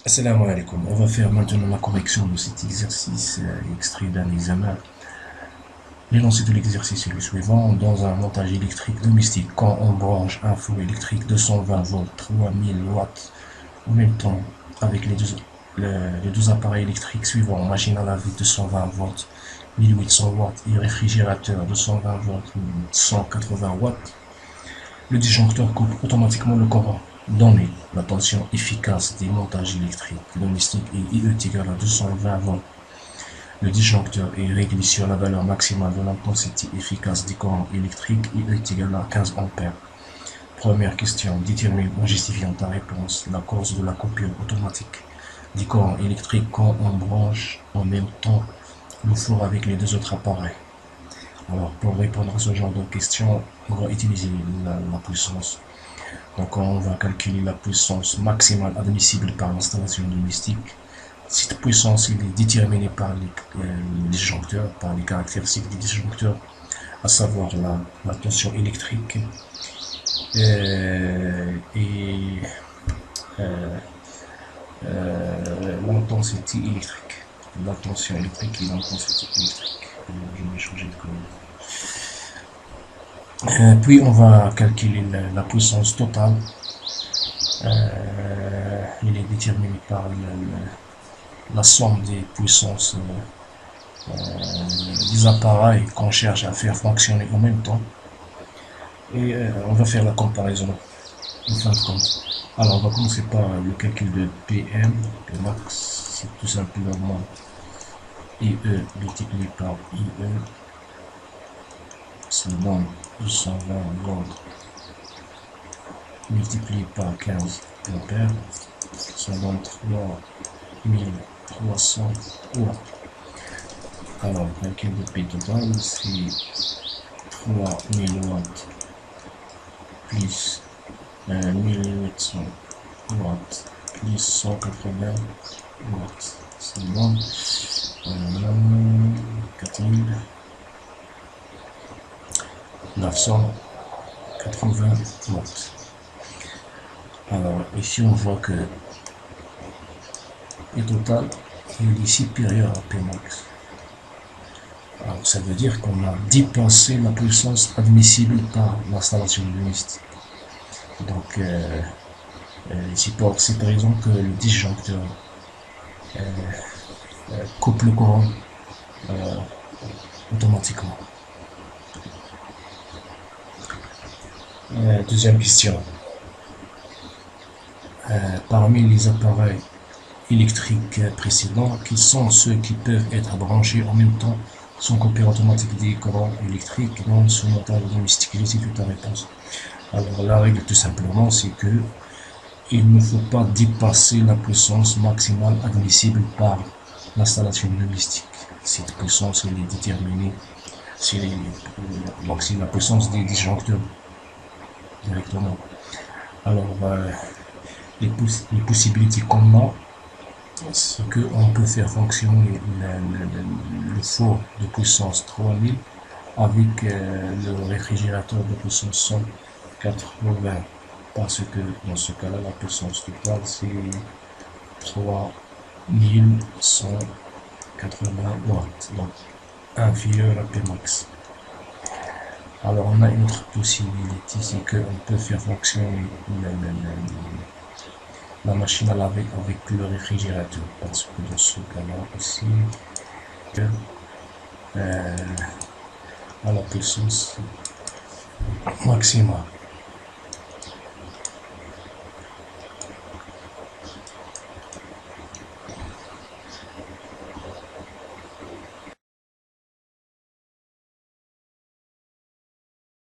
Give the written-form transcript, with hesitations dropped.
Assalamu alaikum. On va faire maintenant la correction de cet exercice extrait d'un examen. L'énoncé de l'exercice est le suivant. Dans un montage électrique domestique, quand on branche un four électrique 220 volts, 3000 watts, en même temps avec les deux appareils électriques suivants, machine à laver 220 volts, 1800 watts et réfrigérateur 220 volts, 180 watts, le disjoncteur coupe automatiquement le courant. Donner la tension efficace des montages électriques domestiques et IE est égal à 220 volts. Le disjoncteur est réglé sur la valeur maximale de l'intensité efficace du courant électrique. IE est égal à 15 ampères. Première question. Détermine en justifiant ta réponse la cause de la coupure automatique du courant électrique quand on branche en même temps le four avec les deux autres appareils. Alors, pour répondre à ce genre de questions, on va utiliser la puissance. Donc, on va calculer la puissance maximale admissible par l'installation domestique. Cette puissance est déterminée par les disjoncteurs, par les caractéristiques des disjoncteurs, à savoir la tension électrique et l'intensité électrique. La tension électrique et l'intensité électrique. Je vais changer de couleur. Puis on va calculer la puissance totale. Il est déterminé par la somme des puissances des appareils qu'on cherche à faire fonctionner en même temps. Et on va faire la comparaison en fin de compte. Alors on va commencer par le calcul de PM. Le max, c'est tout simplement IE multiplié par IE. Ça donne 220 volts multiplié par 15 ampères. Ça donne 3300 watts. Alors, le calcul de P total, c'est 3000 watts plus 1800 watts plus 180 watts. Ça donne 4980 watts. Alors, ici, on voit que le total est supérieur à Pmax. Alors, ça veut dire qu'on a dépassé la puissance admissible par l'installation domestique. Donc, c'est par exemple que le disjoncteur coupe le courant automatiquement. Deuxième question. Parmi les appareils électriques précédents, qui sont ceux qui peuvent être branchés en même temps sans coupure automatique des courants électriques dans ce montage domestique? C'est toute ta réponse. Alors la règle tout simplement, c'est que il ne faut pas dépasser la puissance maximale admissible par l'installation domestique. Cette puissance elle est déterminée, c'est la puissance des disjoncteurs directement. Alors les possibilités qu'on a, c'est qu'on peut faire fonctionner le four de puissance 3000 avec le réfrigérateur de puissance 180, parce que dans ce cas-là, la puissance totale c'est 3180 watts, donc inférieur à Pmax. Alors on a une autre possibilité, c'est qu'on peut faire fonctionner la machine à laver avec le réfrigérateur, parce que dans ce cas-là aussi à la puissance maximale.